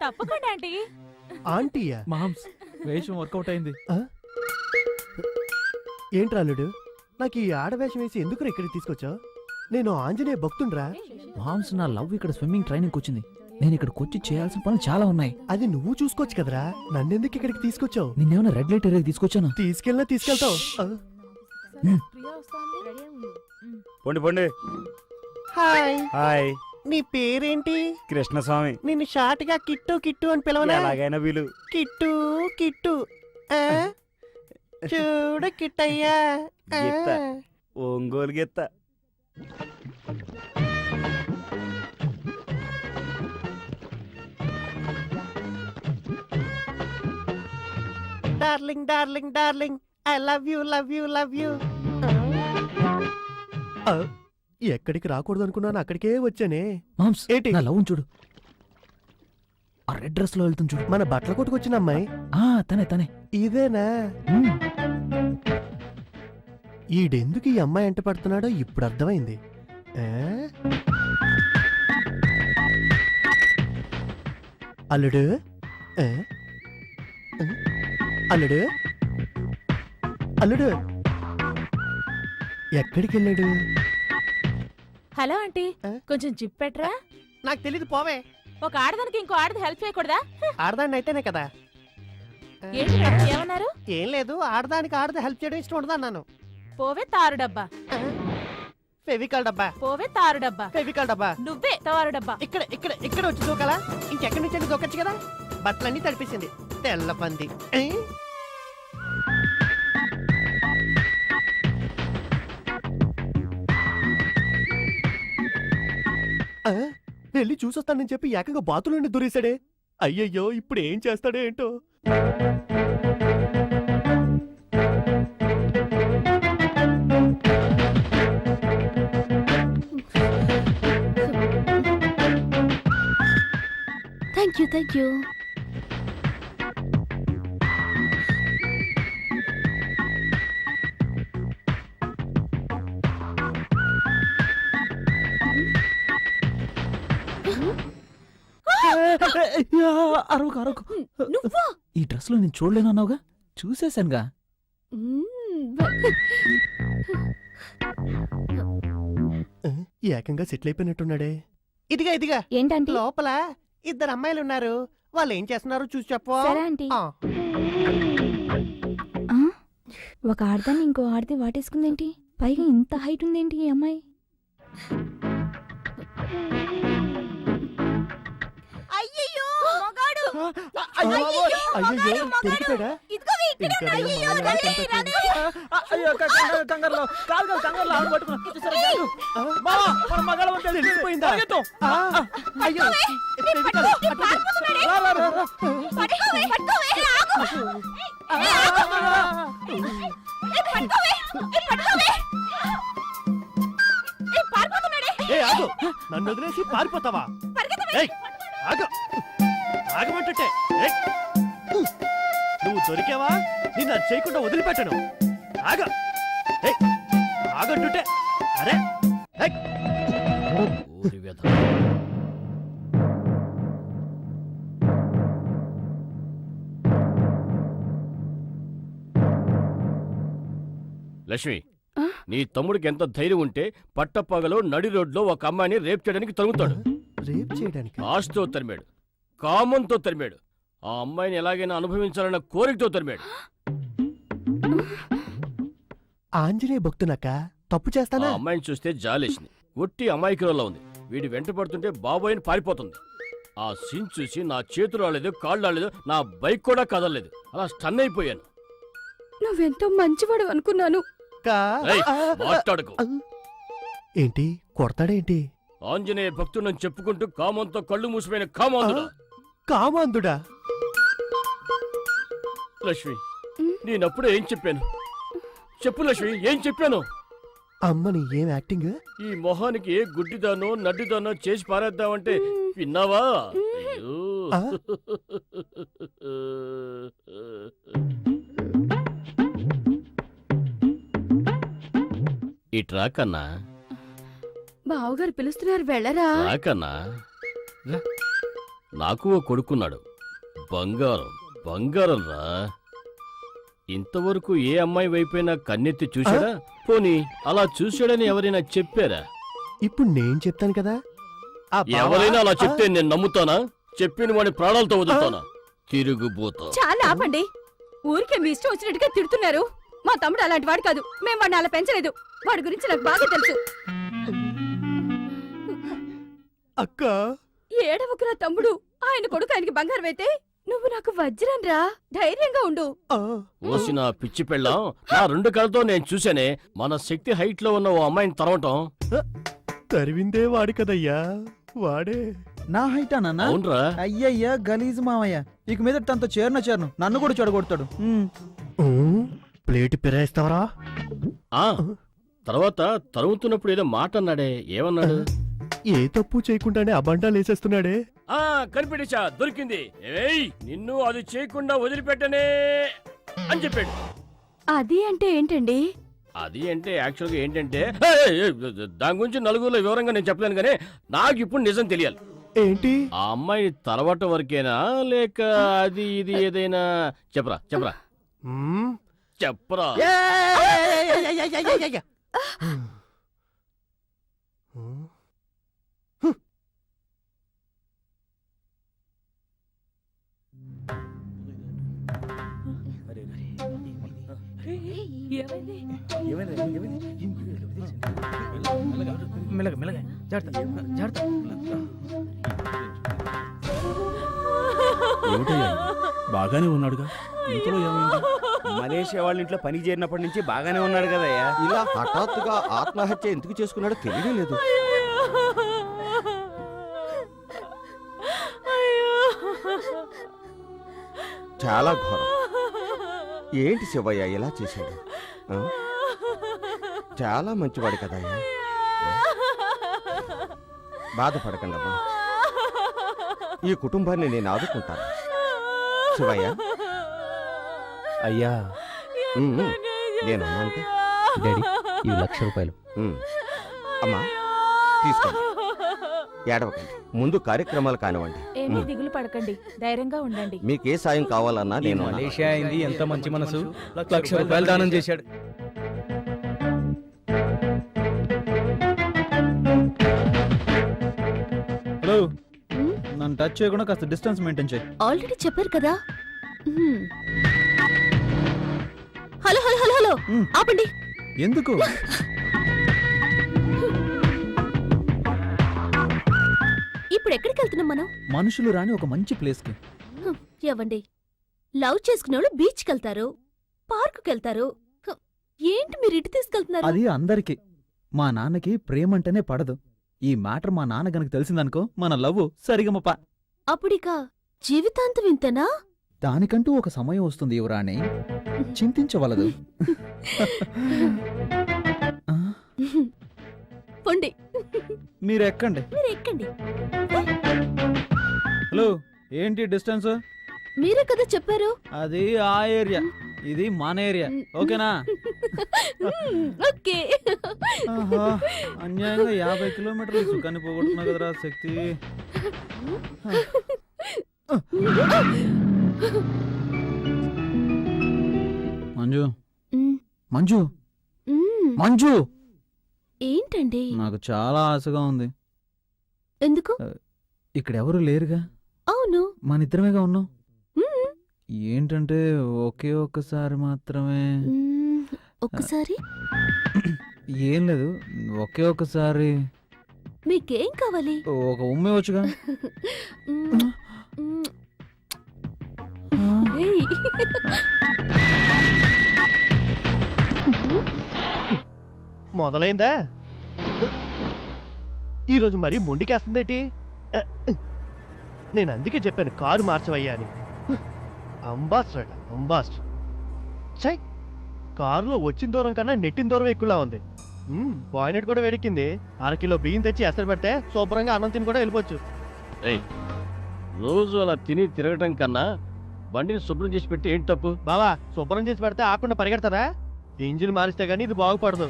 తప్పకుండా aunty. ఆంటీయా? Moms వేషం work out అయింది. ఏంట్రా అల్లుడు, నాకు ఈ ఆడవేషం వేసి ఎందుకు ఇక్కడికి తీసుకొచ్చావు? నేను ఆంజనేయ భక్తుండ్రా. మామ్స్, నా లవ్ ఇక్కడ స్విమ్మింగ్ ట్రైనింగ్ వచ్చింది. నేను ఇక్కడికి వచ్చి చేయాల్సిన పనులు చాలా ఉన్నాయి. అది నువ్వు చూసుకోవచ్చు కదరా, నన్నెందుకు ఇక్కడికి తీసుకొచ్చావు? నిన్నేమైనా రెడ్ లైట్ ఏరియా తీసుకొచ్చాను? తీసుకెళ్ళినా తీసుకెళ్తావు. పొండి పొండి. హాయ్ హాయ్, నీ పేరేంటి? కృష్ణస్వామి. నిన్ను షార్ట్ గా కిట్టు కిట్టు అని పిలవనా? ఎలాగైనా వీలు. కిట్టు కిట్టు ఆ? చూడు కిట్టయ్యా. గిత్త. ఒంగోలు గెత్త. Darling darling darling, I love you love you love you. ఎక్కడికి రాకూడదు అనుకున్నాను, అక్కడికే వచ్చానే. మామ్స్, ఏంటి? నా లవ్ చూడు. ఆ రెడ్ డ్రెస్ లో వెళ్తుంది చూడు. మన బట్టల కొట్టుకొచ్చిన అమ్మాయి తనే తనే. ఇదేనా? ఈడెందుకు ఈ అమ్మాయి ఎంట పడుతున్నాడో ఇప్పుడు అర్థమైంది. అల్లుడు, అల్లుడు, అల్లుడు ఎక్కడికి వెళ్ళాడు? హలో ఆంటీ, కొంచెం జిప్ పెట్టరా. నాకు తెలీదు, పోవే. ఒక ఆడదానికి ఇంకో ఆడది హెల్ప్ చేయకూడదా? ఆడదాన్ని అయితేనే కదా. ఏంటి మేడం, ఏమన్నారు? ఏం లేదు, ఆడదానికి ఆడది హెల్ప్ చేయడం ఇష్టం ఉండదు అన్నాను. పోవే తారు డబ్బా. ఫెవికాల్ డబ్బా. పోవే తారు డబ్బా. ఫెవికాల్ డబ్బా. నువ్వే తారు డబ్బా. ఇక్కడ ఇక్కడ ఇక్కడ వచ్చి దూకాలా? ఇంకెక్కడి నుంచి దూకొచ్చు కదా. బట్టలన్నీ తడిపేసింది, తెల్ల పంది. వెళ్ళి చూసొస్తానని చెప్పి ఏకంగా బాతులోని దూరేశాడే. అయ్యయ్యో, ఇప్పుడు ఏం చేస్తాడో ఏంటో. Thank you. అరవకు అరవకు. నువ్వా? ఈ డ్రెస్ లో నేను చూడలేను అన్నావుగా, చూసేశానుగా. ఏకంగా సెటిల్ అయిపోయినట్టున్నాడే. ఇదిగా ఇదిగా ఏంటంటే లోపల ఇద్దరు అమ్మాయిలు ఉన్నారు, వాళ్ళు ఏం చేస్తున్నారు చూసి చెప్పు. సరే ఆంటీ. ఒక ఆడదాన్ని ఇంకో ఆడది వాటేసుకుందేంటి? పైగా ఇంత హైట్ ఉందేంటి ఈ అమ్మాయి? అయ్యయ్యో, మగాడు. అయ్యో, దొరికిపోయాడా? తెలిసిపోయిందా? అయ్యో, నన్ను వదిలేసి పారిపోతావా? ఆగమంటే నువ్వు దొరికావా? నిన్ను అది చేయకుండా వదిలిపెట్టను. ఆగంటుంటే అరే. లక్ష్మి, నీ తమ్ముడికి ఎంత ధైర్యం ఉంటే పట్టపగలో నడి రోడ్లో ఒక అమ్మాయిని రేప్ చేయడానికి తరుగుతాడు. రేప్ చేయడానికి? ఆశతో తరిమాడు, కామంతో తరిమాడు, ఆ అమ్మాయిని ఎలాగైనా అనుభవించాలన్న కోరికతో తరిమాడు. ఆంజనేయ భక్తునక్క తప్పు చేస్తానా? ఆ అమ్మాయిని చూస్తే జాలేసింది. ఒట్టి అమాయకురాల్లో ఉంది. వీడి వెంట పడుతుంటే బాబోయని పారిపోతుంది. ఆ సీన్ చూసి నా చేతులు రాలేదు, కాళ్ళు రాలేదు, నా బైక్ కూడా కదలలేదు. అలా స్టన్ అయిపోయాను. నువ్వెంతో మంచివాడు అనుకున్నాను. మాట్లాడకు. ఏంటి కొడతాడేంటి? ఆంజనేయ భక్తుడని చెప్పుకుంటూ కామంతో కళ్ళు మూసిపోయిన కామాంధుడా. కామాంధుడా? లక్ష్మి, నేనప్పుడు ఏం చెప్పాను చెప్పు లక్ష్మి, ఏం చెప్పాను? అమ్మని ఏం యాక్టింగ్? ఈ మొహానికి ఏ గుడ్డిదానో నడ్డిదానో చేసి పారేద్దామంటే విన్నావా? ఇట్రా కన్నా. బావగారు పిలుస్తున్నారు, వెళ్ళరా? రాకన్నా, నాకు ఓ కొడుకున్నాడు. బంగారం బంగారం రా. ఇంతవరకు ఏ అమ్మాయి వైపైనా కన్నెత్తి చూశాడా? పోనీ అలా చూశాడని ఎవరైనా చెప్పారా? ఇప్పుడు నేను చెప్తాను కదా. ఆ బావ- ఎవరైనా అలా చెప్తే నేను నమ్ముతానా? చెప్పిన వాడి ప్రాణాలతో వదులుతానా? తిరుగుబోతా. చాలా ఆపండి. ఊరికే మీ ఇష్టం వచ్చినట్టుగా తిడుతున్నారు. మా తమ్ముడు అలాంటి వాడు కాదు. మేము వాడిని అలా పెంచలేదు. వాడి గురించి నాకు బాగా తెలుసు. అక్క ఏడవకురా తమ్ముడు. ఆయన కొడుకు ఆయనకి బంగారం అయితే నువ్వు నాకు వజ్రం రా. ధైర్యంగా ఉండు. ఓసిన పిచ్చి పెళ్ళాం, నా 2 కళ్ళతో నేను చూశానే మన శక్తి హైట్ లో ఉన్న ఓ అమ్మాయిని తరవటం. తరివిందే వాడి కదయ్యా, వాడే. నా హైటా నాన్న? అవునరా. అయ్యయ్యా గలీజ్ మామయ్య, ఇక మీద తనతో చేరను నన్ను కూడా చెడగొడతాడు. ప్లేట్ పిరాయిస్తావరా? ఆ తర్వాత తరుముతున్నప్పుడు ఏదో మాట అన్నాడే, ఏమన్నాడు? ఏ తప్పు చేయకుండానే అబండాలు వేసేస్తున్నాడే. ఆ కనిపెట్టేశా, దొరికింది. ఏయ్ నిన్ను అది చేయకుండా వదిలిపెట్టనే అని చెప్పాడు. అది అంటే ఏంటండి? అది అంటే యాక్చువల్గా ఏంటంటే దాని గురించి నలుగురిలో వివరంగా నేను చెప్పలేను, కానీ నాకు ఇప్పుడు నిజం తెలియాలి. ఏంటి? ఆ అమ్మాయిని తలవటం వరకేనా, లేక అది ఇది ఏదైనా? చెప్పరా చెప్పరా చెప్పరా. బాగానే ఉన్నాడుగా, ఇంతలో ఏమైంది? మలేషియా వాళ్ళ ఇంట్లో పనికి చేరినప్పటి నుంచి బాగానే ఉన్నాడు కదయ్యా. ఇలా హఠాత్తుగా ఆత్మహత్య ఎందుకు చేసుకున్నాడో తెలియడం లేదు. చాలా ఘోరం. ఏంటి శివయ్య ఇలా చేశాడు? ఆ? చాలా మంచివాడు కదయ్యా. బాధపడకండమ్మా, ఈ కుటుంబాన్ని నేను ఆదుకుంటాను. శివయ్య అయ్యా నేను అన్నానుగా. డాడీ, ఇవి 1,00,000 రూపాయలు. అమ్మా తీసుకోండి, ఏడవకండి. ముందు కార్యక్రమాలు కానివ్వండి. ఏమీ దిగులు పడకండి, ధైర్యంగా ఉండండి. మీకే సాయం కావాలన్నా నేను ఉన్నాను. మలేషియా అయింది, ఎంత మంచి మనసు. 1,00,000 రూపాయలు దానం చేశాడు. హలో, నన్ను టచ్ చేయకుండా కాస్త డిస్టెన్స్ మెయింటైన్ చేయి. ఆల్రెడీ చెప్పారు కదా. హలో హలో హలో హలో, ఆపండి. ఎందుకు? ఇప్పుడు ఎక్కడికి వెళ్తున్నాం మనం? మనుషులు రాని ఒక మంచి ప్లేస్ కి. ఏవండి, లవ్ చేసుకునే వాళ్ళు బీచ్కి వెళ్తారు, పార్కుకి వెళ్తారు. ఏంటి మీరు ఇటు తీసుకెళ్తున్నారు? అది అందరికి. మా నాన్నకి ప్రేమంటేనే పడదు. ఈ మ్యాటర్ మా నాన్న గనక తెలిసిందనుకో, మన లవ్ సరిగమప. అప్పుడిక జీవితాంతం ఇంతనా? దానికంటూ ఒక సమయం వస్తుంది యువరాణి, చింతించవలదు. ఆ, పొండి, మీరు ఎక్కండి. మీరు ఎక్కండి. హలో, ఏంటి డిస్టెన్స్? మీరే కదా చెప్పారు. అది ఆ ఏరియా, ఇది మన ఏరియా. ఓకేనా? ఓకే. ఆహా, అన్యాయంగా 50 కిలోమీటర్లు సుఖాన్ని పోగొట్టున్నా కదరా శక్తి. మంజు, మంజు, మంజు, ఏంటండి? నాకు చాలా ఆశగా ఉంది. ఎందుకు? ఇక్కడ ఎవరు లేరుగా, అవును, మన ఇద్దరమేగా ఉన్నాం. ఏంటంటే ఒకే ఒక్కసారి మాత్రమే. ఒక్కసారి ఏం లేదు, ఒకే ఒక్కసారి. మీకేం కావాలి? ఒక ఉమ్మే వచ్చుగా. ఏయ్. మొదలైందా? ఈరోజు మరీ మొండికేస్తుందేటి? నేను అందుకే చెప్పాను కారు మార్చవయ్యా అని. అంబాస్టర్ అంబాస్టర్. చై, కారులో వచ్చిన దూరం కన్నా నెట్టిన దూరం ఎక్కువలా ఉంది. బాయినెట్ కూడా వేడెక్కింది. 1/2 కిలో బియ్యం తెచ్చి ఎసరు పెడితే శుభ్రంగా అన్నం తిని కూడా వెళ్ళిపోవచ్చు. రోజు అలా తిని తిరగటం కన్నా బండిని శుభ్రం చేసి పెట్టి ఏంటి తప్పు? బావా, శుభ్రం చేసి పెడితే ఆకుండా పరిగెడతారా? ఇంజిన్ మారిస్తే గానీ ఇది బాగుపడదు.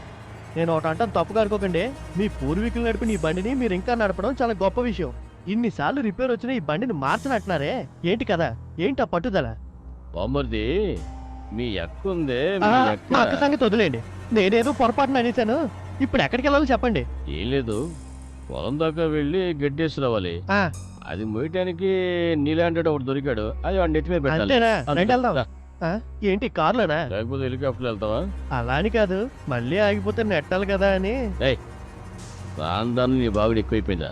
నేను ఒకటి అంటాను, తప్పుగా అనుకోకండి. మీ పూర్వీకులు నడిపి నీ బండిని మీరు ఇంకా నడపడం చాలా గొప్ప విషయం. ఇన్నిసార్లు రిపేర్ వచ్చిన ఈ బండిని మార్చనంటున్నారే ఏంటి కదా ఏంటి ఆ పట్టుదల? బామ్మర్ది మీ అక్క ఉందే ఆ, మీ మా అక్క అక్క సంగతి వదిలేండి. నేనేదో పొరపాటున అనేసాను. ఇప్పుడు ఎక్కడికి వెళ్ళాలో చెప్పండి. ఏం లేదు పొలం దాకా వెళ్ళి గడ్డేసి రావాలి. ఆ, అది మోయటానికి నీలాంటి ఒకటి దొరికాడు. అది వాడి నెత్తి మీద పెట్టాలి. అంతేనా? అంతే. రండి వెళ్దాం. రా. ఆ, ఏంటి కార్లోనా? లేకపోతే హెలికాప్టర్ వెళ్తావా? అలా అని కాదు, మళ్ళీ ఆగిపోతే నెట్టాలి కదా అని. రాందాన్ని నీ బాగుడు ఎక్కువైపోయిందా?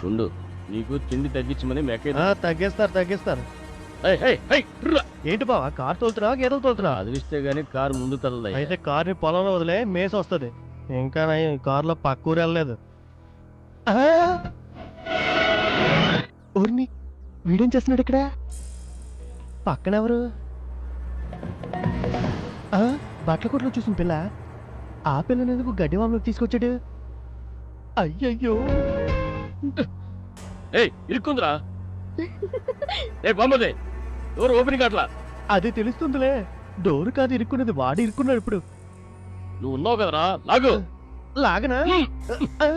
ఉండు నీకు తిండి తగ్గించమని ఆ, తగ్గిస్తారు. ఏంటి బావా, కార్ తోలుతున్నావా గేదెలు తోలుతున్నావా? అదిలిస్తే గానీ కారు ముందు తల్లదా? అయితే కార్ని పొలంలో వదిలే మేసి వస్తుంది. ఇంకా కారులో పక్క ఊరు వెళ్ళలేదు. ఆ! ఊరిని వీడేం చేస్తున్నాడు ఇక్కడ? పక్కనెవరు? ఆ, బట్టల కొట్లో చూసిన పిల్ల. ఆ పిల్లని ఎందుకు గడ్డి వామలోకి తీసుకొచ్చాడు? అయ్యయ్యో, ఇరుక్కుందిరా. బామ్మది ఎవరు ఓపెనింగ్ అట్లా? అది తెలుస్తుందిలే. డోరు కాదు ఇరుక్కున్నది, వాడు ఇరుక్కున్నాడు. ఇప్పుడు నువ్వు ఉన్నావు కదరా, లాగు. లాగనా?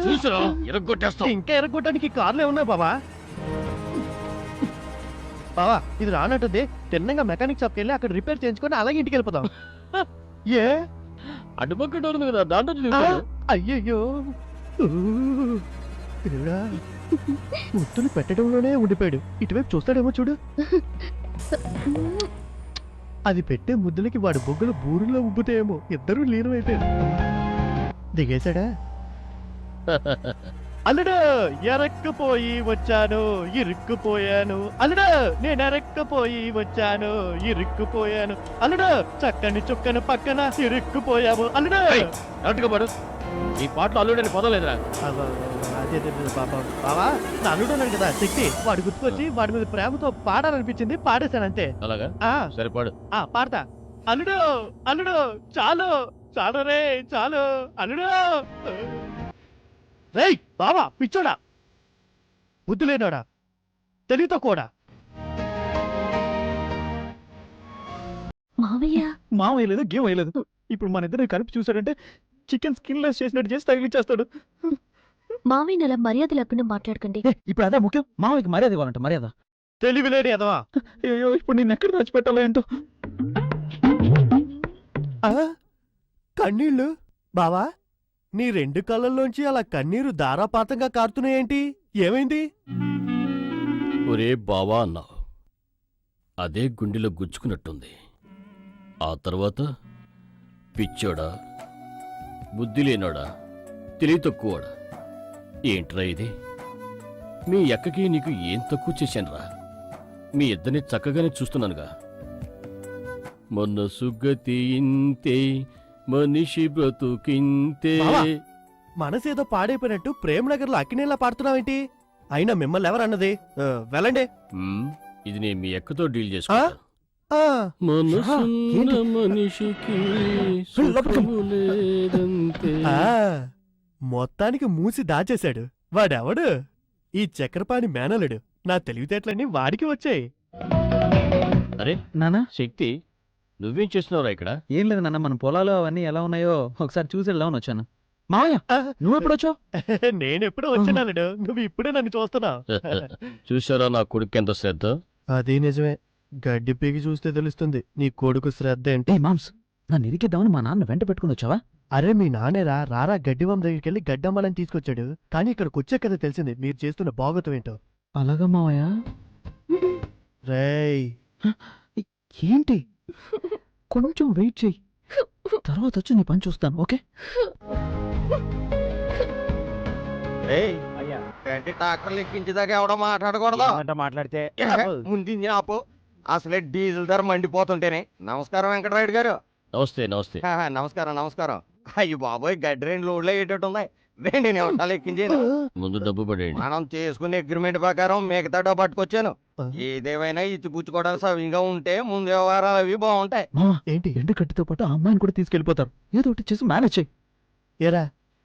చూసిరా ఇరగొట్టేస్తావు. ఇంకా ఎరగొట్టడానికి కార్లు ఏమున్నాయి బావా? బావా, ఇది రానట్టుంది. తిన్నంగా మెకానిక్ షాప్కి వెళ్ళి అక్కడ రిపేర్ చేయించుకొని అలాగే ఇంటికి వెళ్ళిపోతాం. ఏ? అడ్డుపక్క డోర్ ఉంది కదా, దాంట్లో ఆ, తిరుగుతాడు. అయ్యయ్యో, ఊ, దేవుడా, ముత్తులు పెట్టడంలోనే ఉండిపోయాడు. ఇటువైపు చూస్తాడేమో చూడు. అది పెట్టే ముద్దులకి వాడి బొగ్గులు బూరులో ఉబ్బుతాయేమో. ఇద్దరూ లీనమైపోయారు. దిగేశాడా? అల్లుడు, ఎరక్కపోయి వచ్చాను, ఇరుక్కుపోయాను. అల్లుడు, నేను ఎరక్కపోయి వచ్చాను, ఇరుక్కుపోయాను. అల్లుడు, చక్కని చుక్కను పక్కన ఇరుక్కుపోయాము. అల్లుడు, కరెక్ట్గా పాడు. ఈ పాటలో అల్లుడని పదలేదురా. అదే బావా, నా అల్లుడు ఉన్నాడు కదా శక్తి, వాడు గుర్తుకొచ్చి వాడి మీద ప్రేమతో పాడాలనిపించింది, పాడేశాను అంతే. అలాగా ఆ, సరే పాడు. పాడతా. అల్లుడు, అల్లుడు, చాలు చాలు రే, చాలు అల్లుడు. రేయ్ బావా, పిచ్చోడా, బుద్ధి లేనోడా, తెలివితో కూడా. మావయ్య మామ వేయలేదు గేమ్ వేయలేదు. ఇప్పుడు మన ఇద్దరు కలిపి చూసాడంటే చికెన్ స్కిన్ లెస్ చేసినట్టు చేసి తగిలిచ్చేస్తాడు. మావయ్య అలా మర్యాద లేకుండా మాట్లాడకండి. ఇప్పుడు అదే ముఖ్యం. మామయ్యకి మర్యాద ఇవ్వాలంట, మర్యాద. తెలివి లేని ఎదవా. అయ్యో, ఇప్పుడు నేను ఎక్కడ దాచిపెట్టాలో ఏంటో. కన్నీళ్ళు బావా, నీ రెండు కళ్ళల్లోంచి అలా కన్నీరు ధారాపాతంగా కారుతున్నాయేంటి? ఏమైంది? ఒరే బావా అన్నావు, అదే గుండెలో గుచ్చుకున్నట్టుంది. ఆ తర్వాత పిచ్చోడా, బుద్ధి లేనోడా, తెలివి తక్కువడా, ఏంట్రా ఇది? మీ అక్కకి నీకు ఏం తక్కువ చేశానురా? మీ ఇద్దరిని చక్కగానే చూస్తున్నానుగా. మొన్న సుగతి ఇంతే, మనిషి బ్రతుకింతే. బావా, మనసేదో పాడైపోయినట్టు ప్రేమనగర్లో అక్కినేలా పాడుతున్నావేంటి? అయినా మిమ్మల్ని ఎవరన్నది? వెళ్ళండి. ఇది నేను మీ అక్కతో డీల్ చేసుకుంటా. ఆ, మనసున్న మనిషికి సుఖము లేదంతే. ఆ, మొత్తానికి మూసి దాచేశాడు. వాడెవడు? ఈ చక్రపాణి మేనలుడు. నా తెలివితేటలన్నీ వాడికి వచ్చాయి. అరే నానా, శక్తి, నువ్వేం చేస్తున్నావురా ఇక్కడ? ఏం లేదు నాన్న, మన పొలాలు అవన్నీ ఎలా ఉన్నాయో ఒకసారి చూసి వెళ్దామని వచ్చాను. మావయ్య, ఆ, నువ్వెప్పుడు వచ్చావు? నేనెప్పుడో వచ్చానలుడు, నువ్వు ఇప్పుడే నన్ను చూస్తున్నావు. చూసారా నా కొడుకు ఎంత శ్రద్ధ? అది నిజమే. గడ్డి పీకి చూస్తే తెలుస్తుంది నీ కొడుకు శ్రద్ధ ఏంటి. ఏ మామ్స్, నన్ను ఇరికిద్దామని మా నాన్న వెంట పెట్టుకుని వచ్చావా? అరే మీ నానేరా, రారా గడ్డివం దగ్గరికి వెళ్ళి గడ్డమ్మాలని తీసుకొచ్చాడు. కానీ ఇక్కడికి వచ్చే కదా తెలిసింది మీరు చేస్తున్న బాగోతం ఏంటో. అలాగా మావయ్య? రేయ్, ఏంటి? కొంచెం వెయిట్ చెయ్యి, తర్వాత వచ్చి నీ పని చూస్తాను. ఓకే? ట్రాక్టర్లు ఎక్కించేదాకా ఎవడో మాట్లాడకూడదు. మాట్లాడితే ముందు ఆపు. అసలే డీజిల్ ధర మండిపోతుంటేనే. నమస్కారం వెంకటరాయుడు గారు. నమస్తే నమస్తే. నమస్కారం నమస్కారం. అయ్యి బాబోయ్, గడ్డి 2 లోడ్లు అయ్యేటట్టు ఉంది. 2 నిమిషాలు ఎక్కించేది. ముందు డబ్బు పడేయండి. మనం చేసుకునే అగ్రిమెంట్ ప్రకారం మిగతా డబ్బు పట్టుకొచ్చాను. ఏదేమైనా ఇచ్చిపుచ్చుకోవడానికి సవిగా ఉంటే ముందు వ్యవహారాలు అవి బాగుంటాయి. మావా, ఏంటి? ఎండు కట్టితో పాటు ఆ అమ్మాయిని కూడా తీసుకెళ్ళిపోతారు. ఏదో ఒకటి చేసి మేనేజ్ చెయ్యి. ఏరా,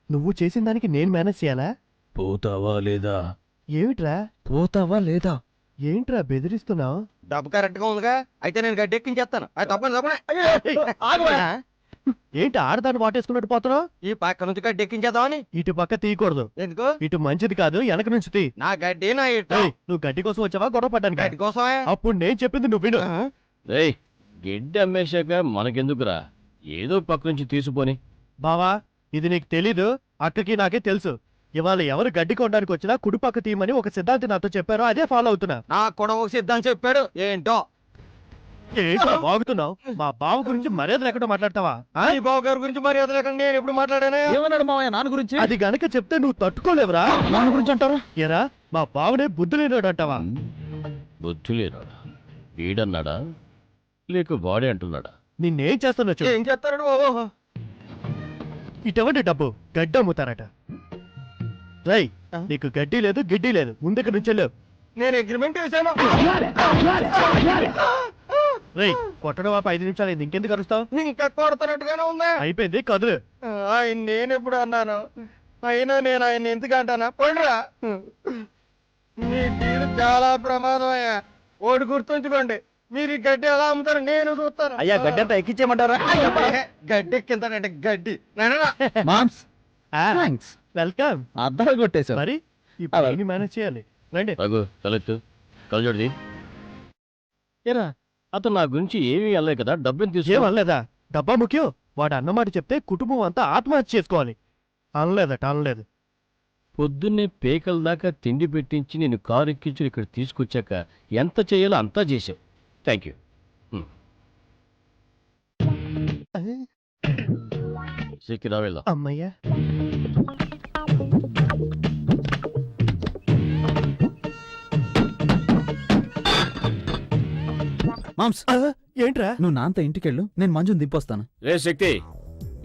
నువ్వు చేసిన దానికి నేను మేనేజ్ చేయాలా? పోతావా లేదా? ఏమిట్రా? పోతావా లేదా? ఏంట్రా బెదిరిస్తున్నావు? డబ్బు కరెక్ట్ గా ఉందిగా, అయితే నేను గడ్డి ఎక్కించేస్తాను. అది తప్పని ఏంటి ఆడదాన్ని వాటేసుకున్నట్టు పోతున్నావు? ఈ పక్క నుంచి గడ్డి ఎక్కించేద్దామని. ఇటు పక్క తీయకూడదు. ఎందుకు? ఇటు మంచిది కాదు, వెనక నుంచి తీ. నా గడ్డి నా ఇష్టం. ఏయ్, నువ్వు గడ్డి కోసం వచ్చావా గొడవ పడ్డానికి? గడ్డి కోసమే. అప్పుడు నేను చెప్పింది నువ్వు విను. రేయ్ గడ్డి అమ్మేశాక మనకెందుకురా, ఏదో పక్క నుంచి తీసుకొని. బావా, ఇది నీకు తెలీదు, అక్కకి నాకే తెలుసు. ఇవాళ ఎవరు గడ్డి కొనడానికి వచ్చినా కుడి పక్క తీయమని ఒక సిద్ధాంతి నాతో చెప్పారో అదే ఫాలో అవుతున్నా. నాకు కూడా ఒక సిద్ధాంతం చెప్పాడు. ఏంటో? ఏంటో బాగుతున్నావు? మా బావ గురించి మర్యాద లేకుండా మాట్లాడతావా? ఆ? ఈ బావ గారి గురించి మర్యాద లేకుండా నేను ఎప్పుడు మాట్లాడాను? ఏమన్నాడు మావయ్య నాన్న గురించి? అది గనక చెప్తే నువ్వు తట్టుకోలేవురా. నాన్న గురించి అంటారా? ఎరా, మా బావనే బుద్ధి లేనాడు అంటావా? బుద్ధి లేనాడా? వీడన్నాడా లేక వాడే అంటున్నాడా? నిన్నేం చేస్తున్నా ఏం చేస్తాడు బాబు? ఇటువంటి డబ్బు గడ్డి అమ్ముతారట. రై, నీకు గడ్డి లేదు గిడ్డి లేదు, ముందుకు నుంచి వెళ్ళు. నేను అగ్రిమెంట్ వేసాను. రై, కొట్టడం ఆపి 5 నిమిషాలు అయింది, ఇంకెందుకు అరుస్తావు? ఇంకా కొడతానట్టుగానే ఉందా? అయిపోయింది కదులు. ఆయన నేను ఎప్పుడు అన్నాను? అయినా నేను ఆయన ఎందుకు అంటానా? పండురా, మీ తీరు చాలా ప్రమాదం అయ్యా. ఓడి గుర్తుంచుకోండి, మీరు ఈ గడ్డి ఎలా అమ్ముతారు నేను చూస్తాను. అయ్యా గడ్డి అంతా ఎక్కించేయమంటారా? గడ్డి ఎక్కింతానంటే గడ్డి నాయనా. Moms thanks. వెల్కమ్. అద్దాలు కొట్టేశావు. మరి ఈ పైని మేనేజ్ చేయాలి. రండి. రఘు తలెత్తు, కలజోడిది. ఏరా, అతను నా గురించి ఏమీ అనలేదు కదా, డబ్బుని ఏం తీసుకో. అనలేదా? డబ్బా ముఖ్యం. వాడు అన్నమాట చెప్తే కుటుంబం అంతా ఆత్మహత్య చేసుకోవాలి. అనలేదు. పొద్దున్నే పేకల దాకా తిండి పెట్టించి నేను కారు ఎక్కించి ఇక్కడ తీసుకొచ్చాక ఎంత చేయాలో అంతా చేసావు. Thank you. సిక్కి రా వెళ్దాం. అమ్మయ్యా. మామ్స్ ఏంట్రా? నువ్వు నాన్నతో ఇంటికెళ్ళు, నేను మంజుని దింపొస్తాను. రే శక్తి,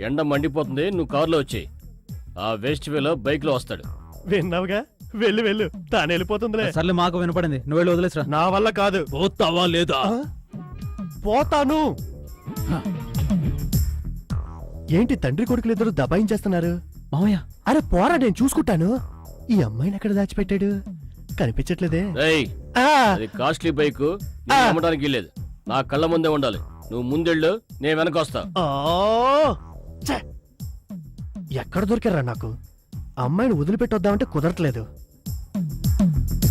ఎండ మండిపోతుంది, నువ్వు కారులో వచ్చేయి. ఆ వేస్ట్ వేలో బైక్ లో వస్తాడు. విన్నావుగా, వెళ్ళు తాను వెళ్ళిపోతుందిలే. సర్లే, మాకు వినపడింది, నువ్వు వెళ్ళి వదిలేసరా. నా వల్ల కాదు. పోతావా లేదా? పోతాను. ఏంటి తండ్రి కొడుకులు ఇద్దరు దబాయించేస్తున్నారు? మావయ్య, అరే పోరా, నేను చూసుకుంటాను. ఈ అమ్మాయిని ఎక్కడ దాచిపెట్టాడు? కనిపించట్లేదే. రేయ్, ఆ, అది కాస్ట్లీ బైక్, నీకు అమ్మడానికి లేదు. నా కళ్ళ ముందే ఉండాలి. నువ్వు ముందెళ్ళు, నేను వెనక వస్తా. ఓ, ఛే! ఎక్కడ దొరికారా నాకు? అమ్మాయిని వదిలిపెట్టొద్దామంటే కుదరట్లేదు.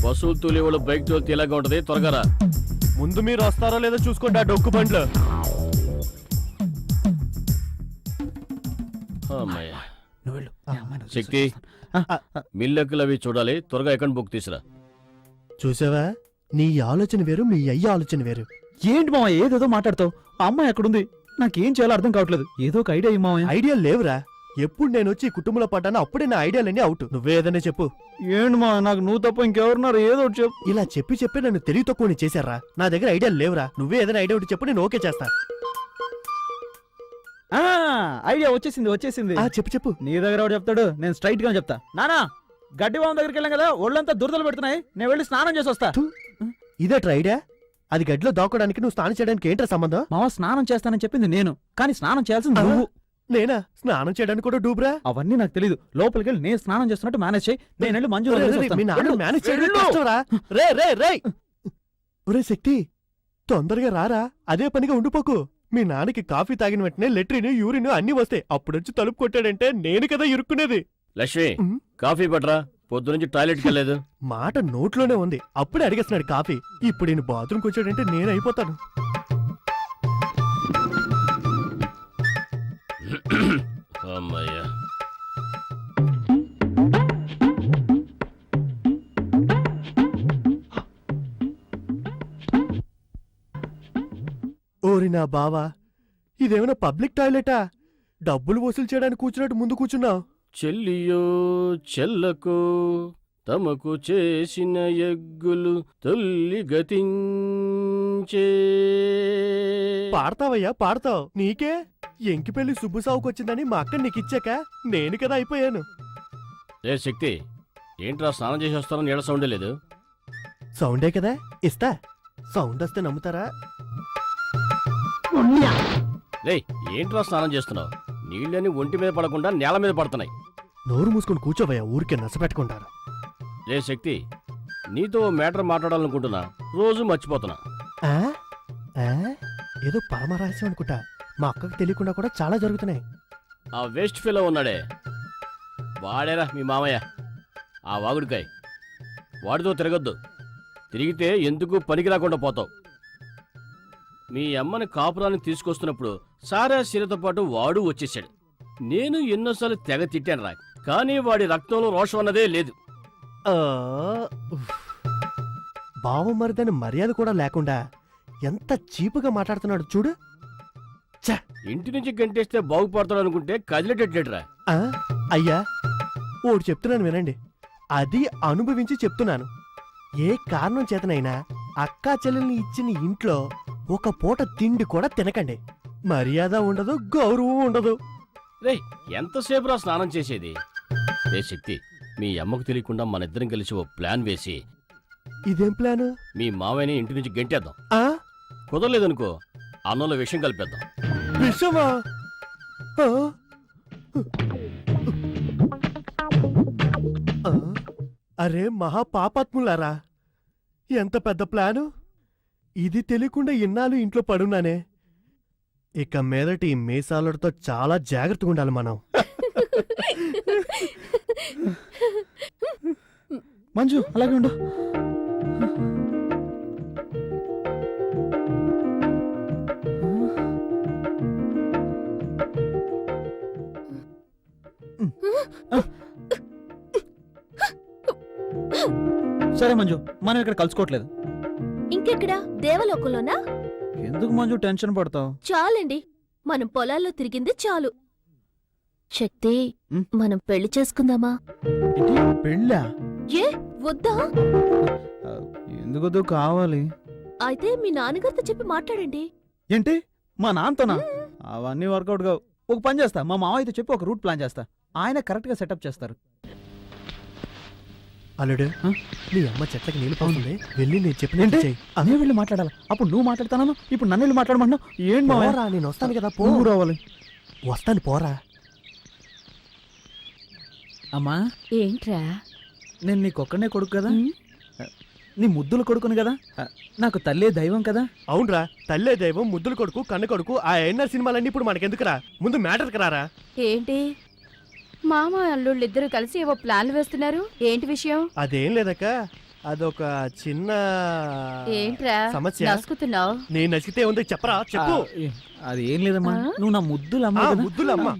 బస్సులు తోలేవాళ్ళు బైక్ తోలితే ఇలాగా ఉంటది. త్వరగా రా. ముందు మీరు వస్తారో లేదో చూసుకోండి ఆ డొక్కు బండ్లు. అమ్మయ్య. నువ్వు వెళ్ళు. నేను అమ్మాయిని శక్తి, వదిలేసొస్తాను. మిల్లెక్కులు అవి చూడాలి. త్వరగా అకౌంట్ బుక్ తీసురా. చూసావా, నీ ఆలోచన వేరు, మీ అయ్య ఆలోచన వేరు. ఏంటి మావయ్య ఏదేదో మాట్లాడతావు? ఆ అమ్మాయి ఎక్కడుంది? నాకేం చేయాలో అర్థం కావట్లేదు. ఏదో ఒక ఐడియా ఇవ్వు మావయ్య. ఐడియా లేవురా. ఎప్పుడు నేను వచ్చి ఈ కుటుంబంలో పడ్డానో అప్పుడే నా ఐడియాలన్నీ అవుట్. నువ్వే ఏదైనా చెప్పు. ఏంటి మా, నాకు నువ్వు తప్ప ఇంకెవరున్నారు? ఏదో ఒకటి చెప్పు. ఇలా చెప్పి నన్ను తెలివి తక్కువని చేశారా? నా దగ్గర ఐడియా లేవురా. నువ్వే ఏదైనా ఐడియా ఒకటి చెప్పు, నేను ఓకే చేస్తా. ఐడియా వచ్చేసింది. చెప్పు. నీ దగ్గర ఎవడు చెప్తాడు? నేను స్ట్రైట్ గా చెప్తా. నానా, గడ్డి బావం దగ్గరికి వెళ్ళాం కదా, ఒళ్ళంతా దురదలు పెడుతున్నాయి, నేను వెళ్ళి స్నానం చేసి వస్తా. ఇదేట్రా ఐడియా? అది గడ్డిలో దాక్కోడానికి నువ్వు స్నానం చేయడానికి ఏంట్రా సంబంధం? మావ స్నానం చేస్తానని చెప్పింది నేను, కానీ స్నానం చేయాల్సింది నువ్వు. నేనా స్నానం చేయడానికి కూడా డూబ్రా? అవన్నీ నాకు తెలీదు. లోపలికి వెళ్ళి నేను స్నానం చేస్తున్నట్టు మేనేజ్ చేయి. నేను వెళ్ళి మంజు మీ నాన్న మేనేజ్ చేయడం కష్టంరా. రే ఒరే శక్తి, తొందరగా రారా. అదే పనిగా ఉండిపోకు. మీ నాన్నకి కాఫీ తాగిన వెంటనే లెట్రిన్, యూరిన్ అన్ని వస్తాయి. అప్పుడొచ్చి తలుపు కొట్టాడంటే నేను కదా ఇరుక్కునేది. లక్ష్మి, కాఫీ పట్రా. పొద్దు నుంచి టాయిలెట్కి వెళ్ళలేదు. మాట నోట్లోనే ఉంది, అప్పుడే అడిగేస్తున్నాడు కాఫీ. ఇప్పుడు నేను బాత్రూమ్కి వచ్చాడంటే నేను అయిపోతాను. అమ్మయ్యా. ఓరి నా బావా, ఇదేమైనా పబ్లిక్ టాయిలెటా? డబ్బులు వసూలు చేయడానికి కూర్చున్నట్టు ముందు కూర్చున్నావు. చెల్లియో చెల్లకు తమకు చేసిన ఎగ్గులు తొల్లి గతించే. పాడతావయ్యా పాడతావు. నీకే ఎంకి పెళ్లి సుబ్బు సావుకొచ్చిందని మా అక్క నీకిచ్చాక నేను కదా అయిపోయాను. రే శక్తి, ఏంట్రా స్నానం చేసి వస్తానని ఏడ సౌండే లేదు? సౌండే కదా ఇస్తా. సౌండ్ వస్తే నమ్ముతారా? రే, ఏంట్రా స్నానం చేస్తున్నావు? నీళ్ళని ఒంటి మీద పడకుండా నేల మీద పడుతున్నాయి. నోరు మూసుకొని కూర్చోవయ్యా, ఊరికే నచ్చపెట్టుకుంటారు. రే శక్తి, నీతో మ్యాటర్ మాట్లాడాలనుకుంటున్నా, రోజు మర్చిపోతున్నా. ఆ? ఆ? ఏదో పరమరహస్యం అనుకుంటా. మా అక్కకు తెలియకుండా కూడా చాలా జరుగుతున్నాయి. ఆ వేస్ట్ ఫెలో ఉన్నాడే వాడేరా మీ మామయ్య, ఆ వాగుడికాయ్. వాడితో తిరగొద్దు, తిరిగితే ఎందుకు పనికి రాకుండా పోతావు. మీ అమ్మని కాపురాన్ని తీసుకొస్తున్నప్పుడు సారా శీలతో పాటు వాడు వచ్చేసాడు. నేను ఎన్నోసార్లు తెగ తిట్టాను రా, కానీ వాడి రక్తంలో రోషం అన్నదే లేదు. బావమరిదని మర్యాద కూడా లేకుండా ఎంత చీపుగా మాట్లాడుతున్నాడు చూడు. ఇంటి నుంచి గంటేస్తే బాగుపడతాడు అనుకుంటే కదిలేటట్లేట్రా. ఆ, అయ్యా ఓడు చెప్తున్నాను వినండి, అది అనుభవించి చెప్తున్నాను. ఏ కారణం చేతనైనా అక్కా చెల్లెల్ని ఇచ్చిన ఇంట్లో ఒక పూట తిండి కూడా తినకండి. మర్యాద ఉండదు, గౌరవం ఉండదు. రేయ్, ఎంతసేపు రా స్నానం చేసేది? రే శక్తి, మీ అమ్మకు తెలియకుండా మన ఇద్దరం కలిసి ఓ ప్లాన్ వేసి ఇదేం ప్లాను? మీ మావయ్యని ఇంటి నుంచి గెంటేద్దాం. ఆ కుదరలేదనుకో అన్నంలో విషయం కలిపేద్దాం. విషమా? ఆ? ఆ? అరే మహా పాపాత్ములారా, ఎంత పెద్ద ప్లాను! ఇది తెలియకుండా ఇన్నాళ్ళు ఇంట్లో పడున్నానే. ఇక మీదటి ఈ మీసాలతో చాలా జాగ్రత్తగా ఉండాలి మనం. మంజు అలాగే ఉండు. సరే మంజు, మనం ఇక్కడ కలుసుకోవట్లేదు. ఇంకెక్కడా? దేవలోకంలోనా? ఎందుకు మంజు టెన్షన్ పడతావు? చాలండి, మనం పొలాల్లో తిరిగింది చాలు. శక్తి, ఉమ్. మనం పెళ్లి చేసుకుందామా? పెళ్ళా? ఏ వద్దా? ఎందుకు కావాలి? అయితే మీ నాన్నగారితో చెప్పి మాట్లాడండి. ఏంటి మా నాన్నతోనా? అవన్నీ వర్కౌట్ కావు. ఒక పని చేస్తా, మా మావయ్యతో చెప్పి ఒక రూట్ ప్లాన్ చేస్తా, ఆయన కరెక్ట్ గా సెటప్ చేస్తారు. అల్లుడు, ఆ? నీ అమ్మ చెట్లకి నీళ్ళు పోతుంది, వెళ్ళి నేను ఏంటి? చెప్పినట్టు చెయ్యి. అదే వెళ్ళి మాట్లాడాలి. అప్పుడు నువ్వు మాట్లాడతాను, ఇప్పుడు నన్ను వెళ్ళి మాట్లాడమన్నావు. ఏం మావయ్య? పోరా, నేను వస్తాను కదా, పో. నువ్వు రావాలి. వస్తాను, పోరా. అమ్మా, ఏంట్రా? నేను నీకొక్కనే కొడుకు కదా, నీ ముద్దులు కొడుకుని కదా, నాకు తల్లే దైవం కదా. అవునరా, తల్లే దైవం, ముద్దుల కొడుకు, కన్న కొడుకు, ఆ ఎన్ఆర్ సినిమాలన్నీ ఇప్పుడు మనకెందుకురా? ముందు మ్యాటర్కి రారా. ఏంటి మామ అల్లుళ్ళు ఇద్దరు కలిసి ఏవో ప్లాన్లు వేస్తున్నారు? ఏంటి విషయం? అదేం లేదక్క, అదొక చిన్న ఏంట్రా సమస్య. నసుకుతున్నావు? నేను నచ్చితే ఉంది, చెప్పరా, చెప్పు. అది ఏం లేదమ్మా, ఆ? నువ్వు నా ముద్దులు ఆ, అమ్మా కదా. ముద్దులమ్మ